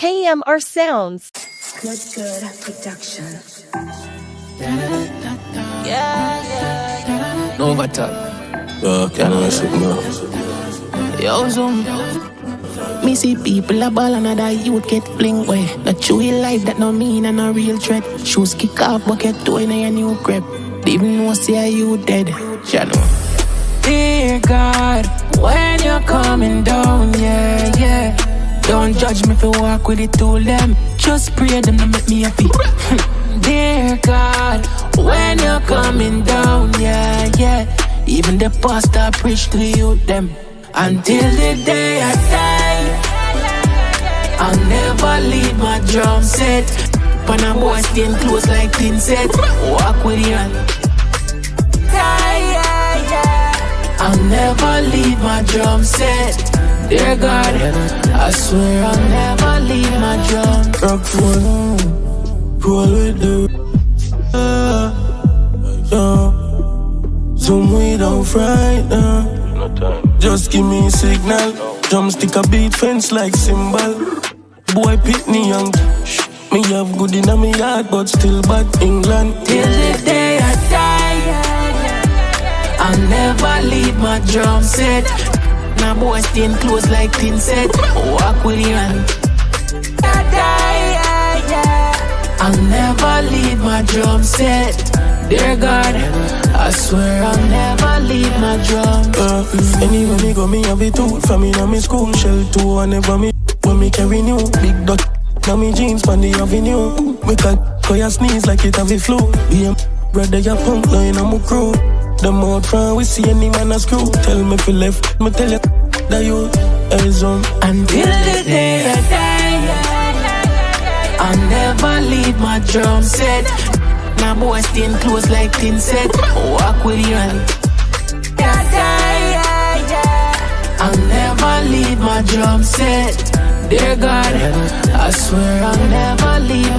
KMRSounds. Good production. No matter. Yo, zoom. Me see people a ball and other youth get fling way. Not true in life that no mean and no real threat. Shoes kick off bucket toe in a new grip. Even know say you dead. Channel. Dear God, when you're coming down, yeah. Don't judge me if you walk with it to them. Just pray them to make me happy. Dear God, when you're coming down, yeah. Even the pastor preach to you them. Until the day I die, I'll never leave my drum set. But I'm boy staying close like tin set. Walk with you and I'll never leave my drum set. Dear God, I swear I'll never leave my drum. Rock for now, roll with the zoom way down right now. Just give me a signal. Drumstick a beat fence like cymbal. Boy pick me young. Me have good in my yard but still bad England. Till the day I die, I'll never leave my drum set. Now boy staying close like tin set. Walk with you and I'll never leave my drum set. Dear God, I swear I'll never leave my drum. Anywhere me go, me have it too. From me na me school shell too. Whenever me when me carry new big dot na me jeans pan the avenue. Me can call ya sneeze like it have a flu. Be a brother ya punk now in a my crew. The mouth front we see any man a screw. Tell me if you left, me tell you that you is on. Until the day I die, I'll never leave my drum set. Now boy staying close like tin set. Walk with you and I'll never leave my drum set. Dear God, I swear I'll never leave